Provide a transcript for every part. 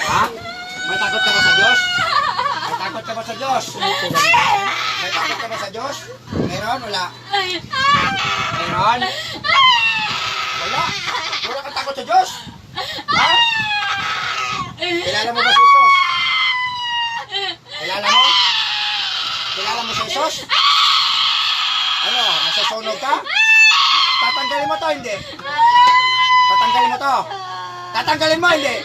Ha? May takot ka ba sa Diyos? May takot ka ba sa Diyos? May takot ka ba sa Diyos? Meron? Wala? Meron? Wala? Wala kang takot sa Diyos? Ha? Kilala mo ba si Jesus? Kilala mo? Kilala mo si Jesus? Ano? Nasusunog ka? Tatanggalin mo to, hindi? Tatanggalin mo to? Tatanggalin mo, hindi?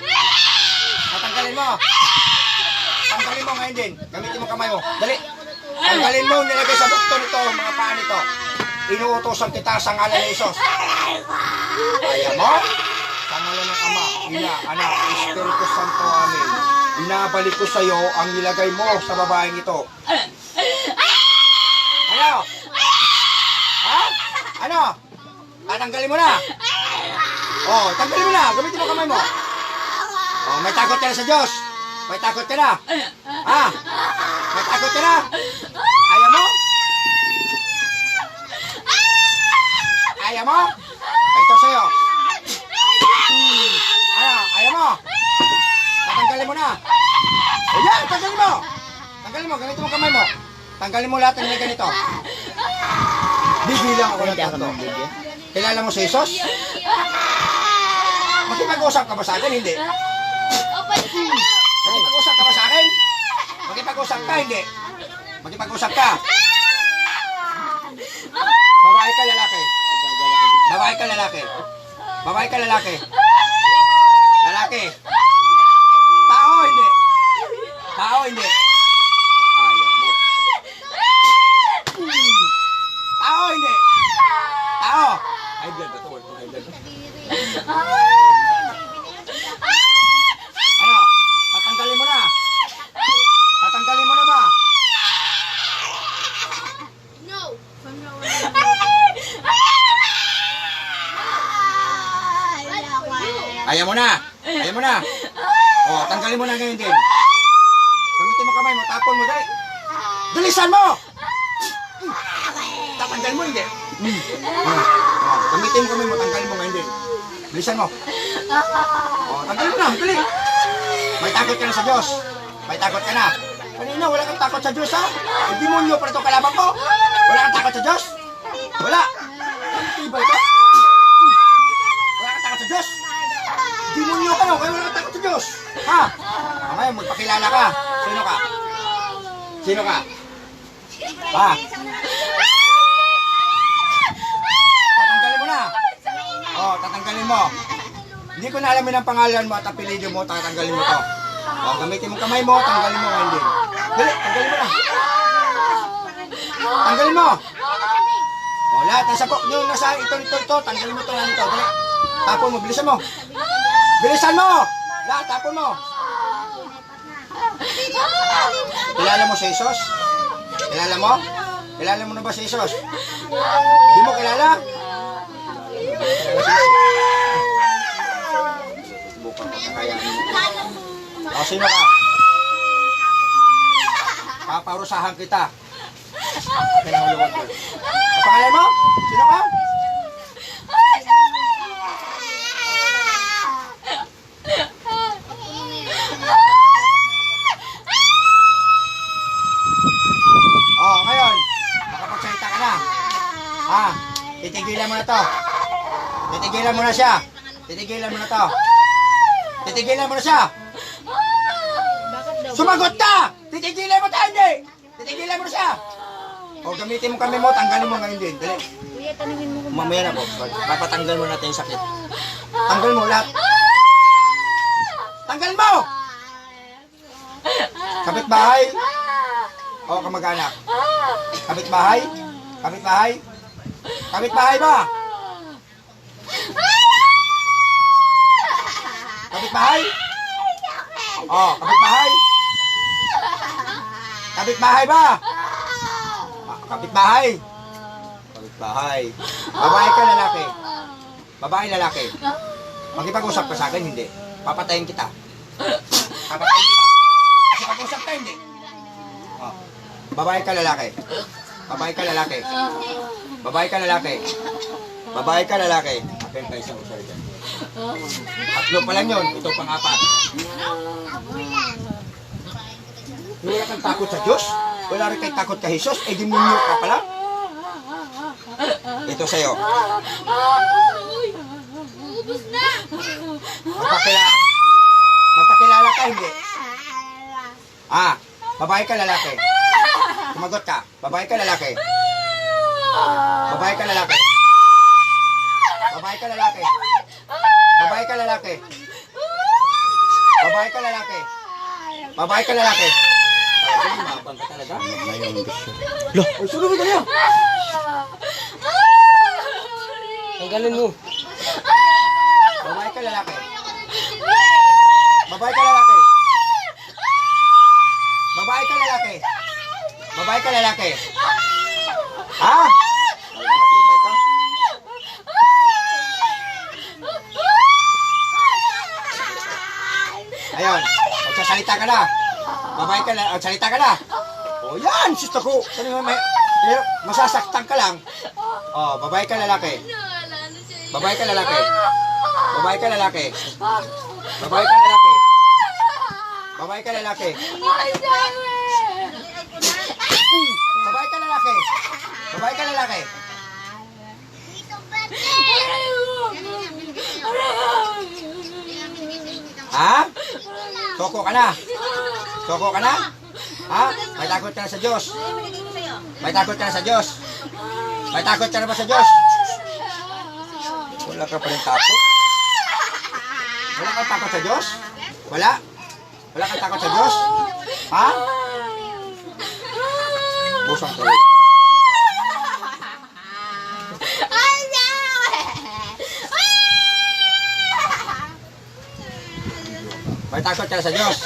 Tatanggalin mo? Tanggalin mo ngayon din. Gamitin mo kamay mo. Dali. Tanggalin mo, nilagay sa bukto nito, mga paa nito. Inuutosan kita sa ngalan ni Jesus. Kaya mo? Sa ngalan ng Ama, Ina, Anak, Espiritu Santo, Amen. Binabalik ko sa iyo ang nilagay mo sa babaeng ito. Ano? Ha? Ano? Tatanggalin mo na. Oh, tanggalin mo na. Gamitin mo kamay mo. Oh, may takot ka na sa Diyos. May takot ka na. Ha? May takot ka na. Ayaw mo? Ayaw mo? Ito sa'yo. Ano? Ayaw mo? Tatanggalin mo na. Ayan, tanggalin mo. Tanggalin mo. Gamitin mo kamay mo. Tanggalin mo lahat ng may ganito. Bibilang ako ng tatlo. Kilala mo si Jesus? Makipag-usap ka ba sa akin? Hindi. Makipag-usap ka ba sa akin? Makipag-usap ka? Hindi. Makipag-usap ka? Babae ka, lalaki? Babae ka, lalaki? Babae ka, lalaki? Lalaki? Tao, hindi. Tao, hindi. Ayaw mo. Tao, hindi. Tao. High blood ba ito? High blood ba? Ano? Tatanggalin mo na. Tatanggalin mo na ba? No. Ayaw mo na. Ayaw mo na. O, tanggalin mo na ngayon din. Gamitin mo kamay mo. Tapon mo. Dali. Dalisan mo! Tatanggalin mo, hindi. Gamitin mo kamay mo. Tanggalin mo ngayon din. Dalisan mo. O, tanggalin mo na. Dali. May takot ka na sa Diyos. May takot ka na. Kanina, wala kang takot sa Diyos, ha? Ang demonyo pa ito kalaban ko. Wala kang takot sa Diyos? Wala. Tibay ka. Wala kang takot sa Diyos? Demonyo ka, no? Kaya wala kang takot sa Diyos. Ha? Mamaya, magpakilala ka. Sino ka? Sino ka? Ha? Tatanggalin mo na. O, tatanggalin mo. Hindi ko na alamin ang pangalan mo at apelido mo, tatanggalin mo to. O, gamitin mo kamay mo, tanggalin mo ngayon din. Dali, tanggalin mo na. Tanggalin mo. O, lahat nasa po, yung nasa ito, tanggalin mo to, yan ito. Dali. Tapon mo, bilisan mo. Bilisan mo! Lahat, tapon mo. Kilala mo si Jesus? Kilala mo? Kilala mo na ba si Jesus? Di mo kilala? Subukan ko kakayanin mo. O, sino ka? Paparusahan kita. Ang pangalan mo? Sino ka? Oh, ngayon, makapagsalita ka na. Ha? Titigilan mo na to. Titigilan mo na siya. Titigilan mo na to. Titigilan mo na siya. Sumagot ka! Titigilan mo tayo, hindi! Titigilan mo na siya. O, gamitin mo kami mo, tanggalin mo ngayon din. Dali. Kuya, tanungin mo kung Mamaya na po. Papatanggal mo natin yung sakit. Tanggal mo lahat. Tanggalin mo! Kapitbahay. O, kamag-anak. Kapitbahay. Kapitbahay. Kapitbahay ba? Kapitbahay? O, kapitbahay. Kapitbahay ba? Kapitbahay. Kapitbahay. Babae ka, lalaki. Babae, lalaki. Makipag-usap ka sa akin, hindi. Papatayin kita. Papatayin kita. Kasi pag-usap ka, hindi. Oh. Babae ka, lalaki. Babae ka, lalaki. Babae ka, lalaki. Babae ka, lalaki. Akin ka isang usari dyan. Tatlo pa lang yun. Ito pang-apat. Wala kang takot sa Diyos? Wala rin kang takot kay Jesus? Eh, demonyo ka pala? Ito sa'yo. Ubus na! Magpakilala ka, hindi? Ah, babae ka, lalaki? Sumagot ka. Babae ka, lalaki? Babae ka, lalaki? Babae ka, lalaki? Babae ka, lalaki? Babae ka, lalaki? Babae ka, lalaki? Talaga, lumabang ka talaga? Loh, ay, sunod ka niya! Tanggalin mo. Babae ka, lalaki? Babae ka, lalaki? Babae ka, lalaki? Babae ka, lalaki? Ha? Talaga matibay ka? Ayun, magsasalita ka na. Babae ka na, magsalita ka na. O yan, susto ko. Masasaktan ka lang. O, babae ka, lalaki? Babae ka, lalaki? Babae ka, lalaki? Babae ka, lalaki? Babae ka, lalaki? Babae ka, lalaki? Babae ka, lalaki? Ha? Soko ka na? Soko ka na? Ha? May takot ka na sa Diyos? May takot ka na sa Diyos? May takot ka na ba sa Diyos? Wala ka pa rin takot? Wala kang takot sa Diyos? Wala? Wala kang takot sa Diyos? Ha? Busang ka. May takot ka na sa Diyos?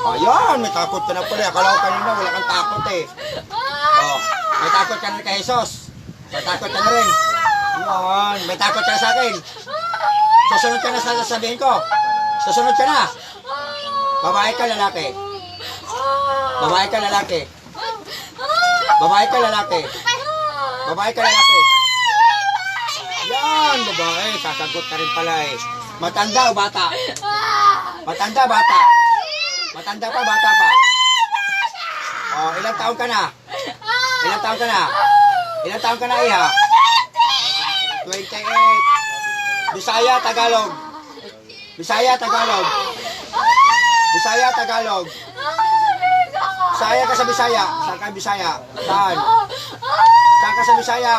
Ayan, may takot ka na pala. Akala ko kanina wala kang takot eh. Oh, may takot ka na kay Jesus. May takot ka na rin. Ayan, may takot ka na sa akin. Susunod ka na sa sasabihin ko. Susunod ka na. Babae ka, lalaki? Babae ka, lalaki? Babae ka, lalaki? Babae ka, lalaki? Yan, babae. Sasagot ka rin pala eh. Matanda o bata? Matanda, bata? Matanda pa, bata pa? Oh, ilang taon ka na? Ilang taon ka na? Ilang taon ka na, iha? 28. Bisaya, Tagalog. Bisaya, Tagalog. Bisaya, Tagalog. Bisaya ka sa Bisaya. Saan ka Bisaya? Saan? Saan ka sa Bisaya?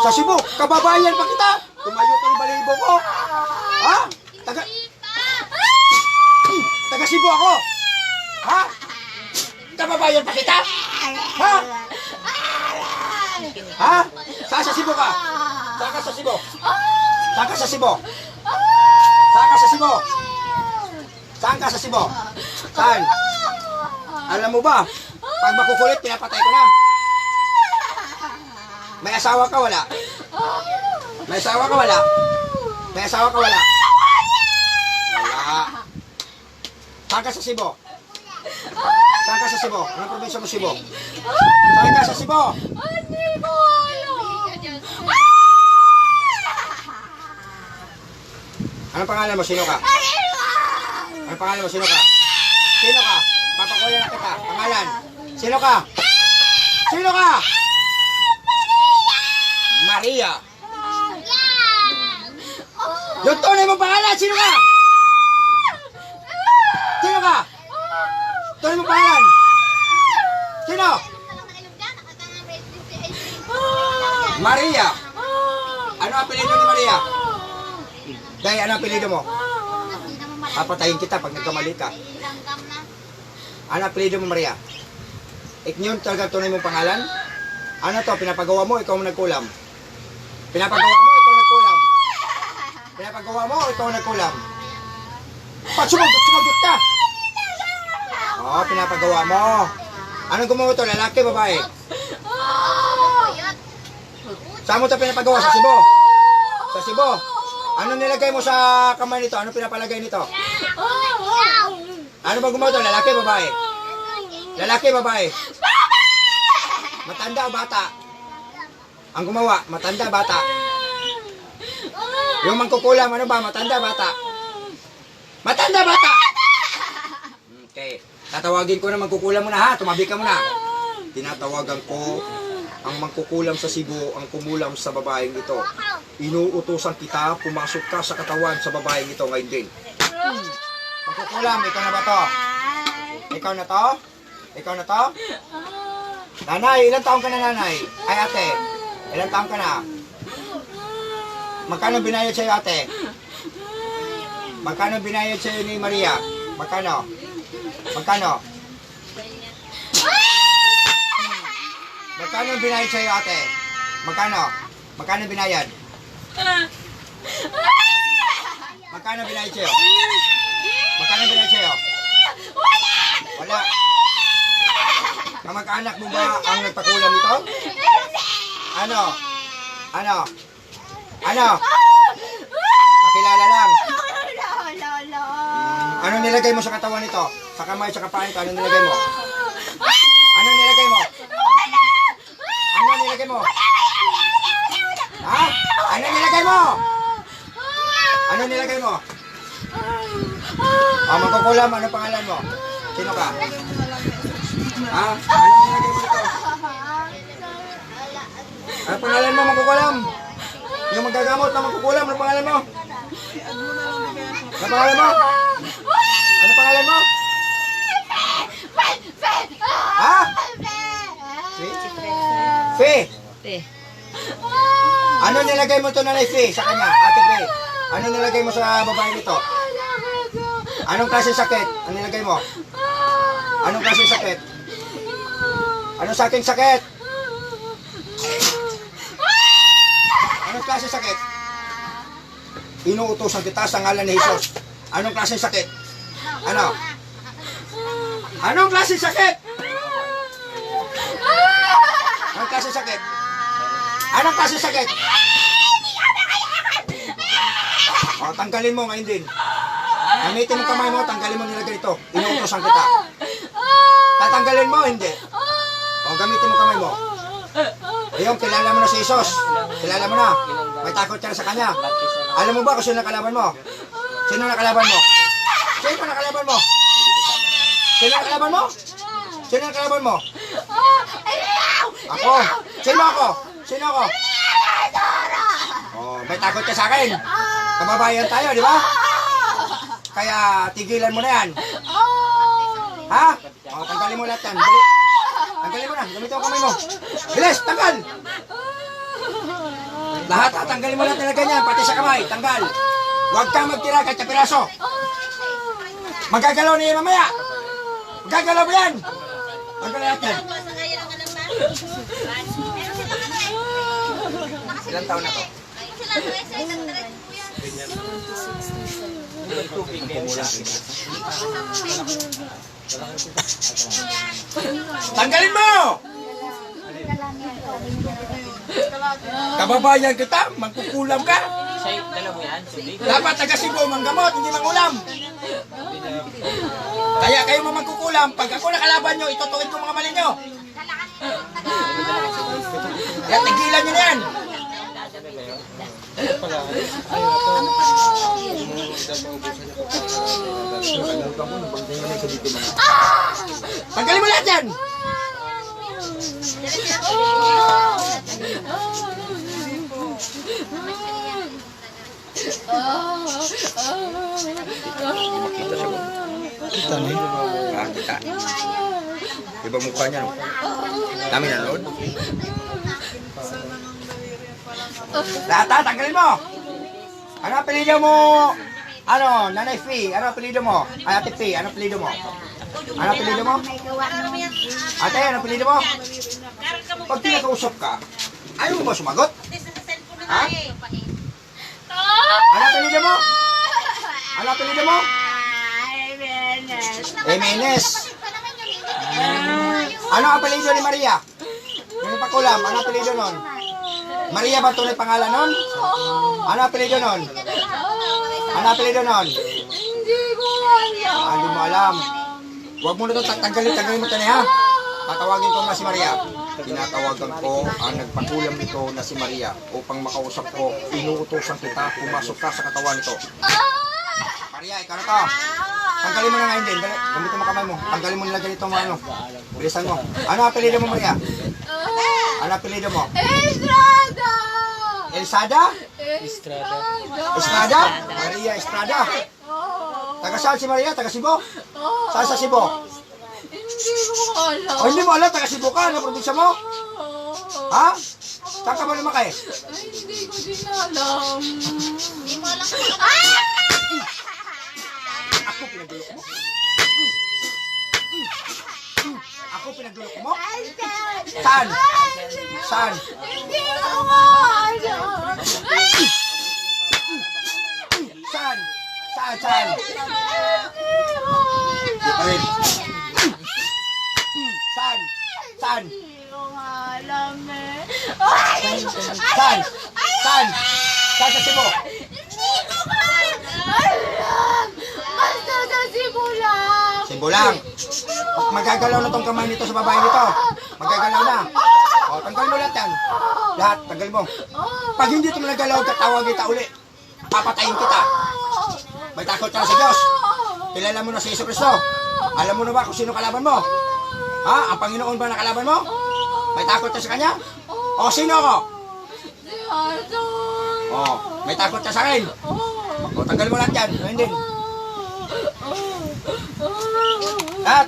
Sa Cebu. Kababayan pa kita. Tumayo ka ng balibo ko. Ha? Taga Cebu ako. Ha? Kababayan pa kita? Ha? Ha? Saan sa Cebu ka? Saan ka sa Cebu? Saan ka sa Cebu? Saan ka sa Cebu? Saan ka sa Cebu? Saan? Alam mo ba? Pag makukulit, pinapatay ko na. May asawa ka, wala? May asawa ka, wala? May asawa ka, wala? Wala. Saan ka sa Cebu? Saan ka sa Cebu? Anong probinsya mo, Cebu? Saan ka sa Cebu? Anong pangalan mo? Sino ka? Anong pangalan mo? Sino ka? Sino ka? Papakulan na kita. Pangalan? Sino ka? Sino ka? Maria. Yung tunay mo pangalan, sino ka? Sino ka? Tunay mo pangalan? Sino? Maria. Ano ang apelido ni Maria? Dahil ano ang apelido mo? Papatayin kita pag nagkamali ka. Ano ang apelido mo, Maria? Yun talaga tunay mong pangalan? Ano to? Pinapagawa mo, ikaw ang nagkulam. Pinapagawa mo, ikaw ang nagkulam. Pinapagawa mo, ikaw ang nagkulam. Pag sumagot ka! Oo, pinapagawa mo. Anong gumawa to? Lalaki, babae? Saan mo ito pinapagawa? Sa Cebu? Sa Cebu? Ano nilagay mo sa kamay nito? Ano pinapalagay nito? Ano ba gumawa ito? Lalaki, babae? Lalaki, babae? Matanda o bata? Ang gumawa, matanda, bata? Yung mangkukulam, ano ba? Matanda, bata? Matanda, bata! Okay. Tatawagin ko na mangkukulam muna ha. Tumabi ka muna. Tinatawagan ko ang mangkukulam sa Cebu, ang kumulam sa babaeng ito. Inuutosan kita, pumasok ka sa katawan sa babaeng ito ngayon din. Mangkukulam, ikaw na ba to? Ikaw na to? Ikaw na to? Nanay, ilang taong ka na nanay? Ay ate, ilang taong ka na? Magkano binayad sa'yo ate? Magkano binayad sa'yo ni Maria? Magkano? Magkano? Magkano binayad sa'yo ate? Magkano? Magkano binayad? Magkano binayad sa'yo? Magkano binayad sa'yo? Wala. Kamag-anak mo ba ang nagpakulam nito? Ano? Ano? Ano? Pakilala lang. Ano nilagay mo sa katawan nito? Sa kamay, sa kapaan ito, ano nilagay mo? Ano nilagay mo? Ano nilagay mo? Ha? Ano nilagay mo? Ano nilagay mo? Magkukulam, ano pangalan mo? Sino ka? Ha? Ano nilagay mo dito? Ano pangalan mo, magkukulam? Yung magagamot na magkukulam, ano pangalan mo? Ano pangalan mo? Ano pangalan mo? Ha? Fe? Te. Ano nilagay mo to nanay Fe sa kanya? Ate Fe? Ano nilagay mo sa babae nito? Anong klase sakit? Ano nilagay mo? Anong klase sakit? Anong saking sakit? Anong klase sakit? Inuutosan kita sa ngalan ni Jesus. Anong klase sakit? Ano? Anong klase sakit? Anong klase sakit? Anong klase sakit? O, tanggalin mo ngayon din. Gamitin mo kamay mo, tanggalin mo nilagay ito. Inuutosan kita. Tatanggalin mo, hindi. O, gamitin mo kamay mo. Ayun, kilala mo na si Jesus. Kilala mo na. May takot ka na sa kanya. Alam mo ba kung sino nakalaban mo? Sino nakalaban mo? Sino nakalaban mo? Sino nakalaban mo? Sino nakalaban mo? Ako. Sino ako? Sino ako? Oh, may takot ka sa akin. Kababayan tayo, di ba? Kaya tigilan mo na yan. Ha? O, tanggalin mo lahat yan. Dali. Tanggalin mo na. Gamitin mo kamay mo. Bilis, tanggal! Lahat, tanggalin mo lahat na ganyan, pati sa kamay. Tanggal. Huwag kang magtira kahit sa piraso. Magagalaw na yan mamaya. Magagalaw mo yan. Tanggal lahat yan. Ilang taon na to? Tanggalin mo! Kababayan kita, magkukulam ka. Dapat taga Cebu, manggamot, hindi mangulam. Kaya kayo mo magkukulam, pag ako nakalaban nyo, itutuwid ko mga mali nyo. Kaya tigilan nyo na yan. Tanggalin mo lahat yan! Kita nih. Ah, kita. Iba mukha niya, no? Dami nanood. Lata, tanggalin mo! Ano apelido mo? Ano, Nanay Fee? Ano apelido mo? Ay, Ate Fee, ano apelido mo? Ano apelido mo? Ate, ano apelido mo? Pag tinakausap ka, ayaw mo ba sumagot? Ha? Ano apelido mo? Ano apelido mo? Jimenez. Ano apelido ni Maria? Yung pakulam, ano apelido nun? Maria ba tunay pangalan nun? Ano apelido nun? Ano apelido nun? Hindi ko alam. Hindi mo alam. Huwag mo na ito tanggalin mo ito niya. Tatawagin ko na si Maria. tinatawagan ko ang nagpakulam nito na si Maria upang makausap ko. Inuutosan kita, pumasok ka sa katawan nito. Maria, ikaw na to. Tanggalin mo na ngayon din. Gamitin mo kamay mo. Tanggalin mo nila ganito mo ano. Bilisan mo. Ano apelido mo, Maria? Ano apelido mo? Estrada! Elsada? Estrada. Estrada? Maria Estrada. Taga saan si Maria? Taga Cebu? Saan sa Cebu? Hindi ko alam. O hindi mo alam, taga Cebu ka. Ano probinsya mo? Ha? Saan ka ba lumaki? Ay, hindi ko din alam. Hindi mo alam. Ako pinaglulok mo? Ako pinaglulok mo? Saan? Saan? Hindi ko alam. Saan? Saan? Di pa rin. Saan? Saan? Hindi ko alam eh. Saan? Saan? Saan sa Cebu? Hindi ko alam. Basta sa Cebu lang. Cebu lang. Magagalaw na tong kamay nito sa babae nito. Magagalaw na. O, tanggal mo lahat yan. Lahat, tanggal mo. Pag hindi ito nagalaw, tatawag kita uli. Papatayin kita. May takot ka na sa Diyos. Kilala mo na si Yesu Cristo. Alam mo na ba kung sino kalaban mo? Ha? Ang Panginoon ba na kalaban mo? May takot ka sa Kanya? O, sino ako? Si Arthur. O, may takot ka sa akin. O, tanggal mo lahat yan. Ngayon din. Lahat.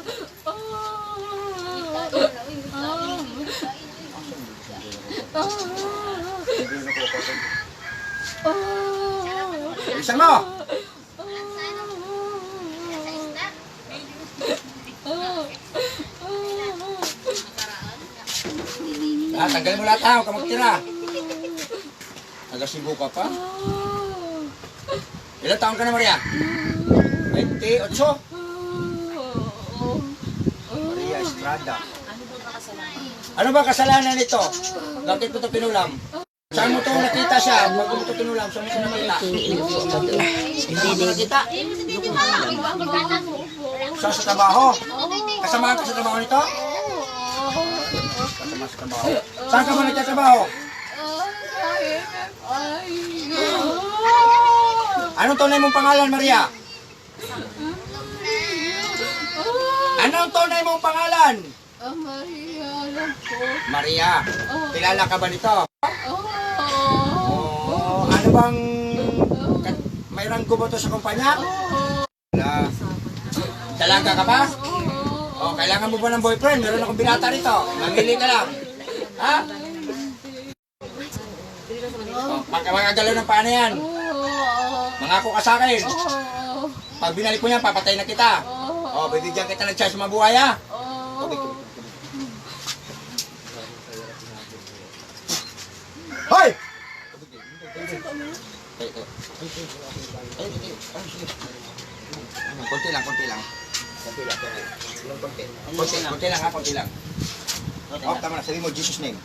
Bilisan mo. Lahat, tanggal mo lahat ha. Huwag ka magtira. Taga-Cebu ka pa? Ilan taon ka na, Maria? 28? Maria Estrada. Ano ba kasalanan nito? Bakit mo ito pinulam? Saan mo ito nakita siya? Bago mo ito pinulam, saan mo ito nakita? Hindi nakita. Saan sa trabaho? Kasamahan ka sa trabaho nito? Kasama sa trabaho. Saan ka ba nagtatrabaho? Anong tunay mong pangalan, Maria? Anong tunay mong pangalan? Maria lang po. Maria. Kilala ka ba nito? Oh. Ano bang... May ranggo ba ito sa kumpanya? Wala. Dalaga ka ba? O, kailangan mo ba ng boyfriend? Meron akong binata rito. Mamili ka lang. Ha? O, magagalaw ng paano yan? Mangako ka sa akin. Pag binalik mo yan, papatay na kita. O, bibigyan kita ng chance mabuhay, ha? Hoy! Konti lang. Konti lang ha, konti lang. Oh, tama na. Sabi mo, Jesus name.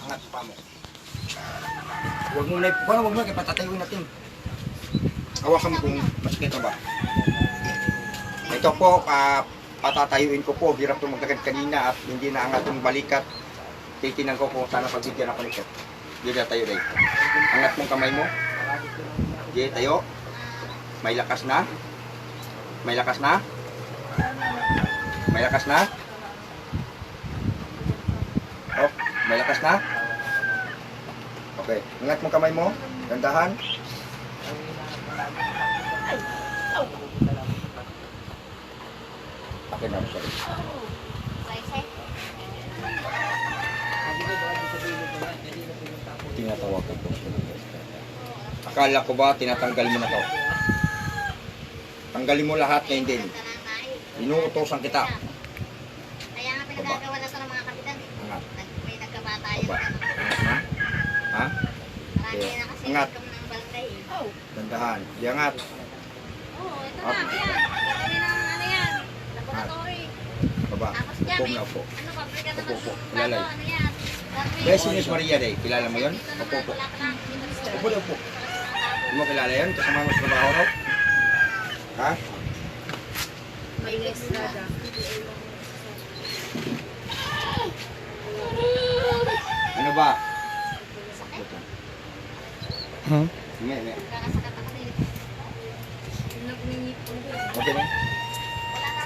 Angat pa mo. Huwag mo na, patatayuin natin. Hawakan mo kung masakit ba. Ito po, patatayuin ko po. Hirap itong magdagad kanina at hindi na ang atong balikat. Titinan ko kung sana pagbigyan ako nito. Hindi na tayo rin. Angat mong kamay mo. Hindi tayo. May lakas na. May lakas na. May lakas na. Oh, may lakas na. Okay. Angat mong kamay mo. Gandahan. Okay na, sorry. Tinatawagan ko. Akala ko ba tinatanggal mo na to? Tanggalin mo lahat na hindi. Inuutosan kita. Kaya nga pinagagawa na ito ng mga kapitan. Angat. May nagkabatayan. Baba. Angat na. Ha? Marami na kasi Angat. nagkam ng balantay. Gandahan. Diangat. Oo, ito na. Ayan. Gagawin ng ano yan. Laboratory. Baba. Tapos dyan Upo may, na upo. ano, pabrika na Upo, upo. ng Kilala yun. ano yan. Guys, si Miss Maria Day. Kilala mo yun? Upo, upo. Upo na upo. Hindi mo kilala yun? Kasama mo sa trabaho raw? Ha? May Estrada. Ano ba? Sakit. Hindi. Kakasakit ako dito. Nagninipon ko. Okay na?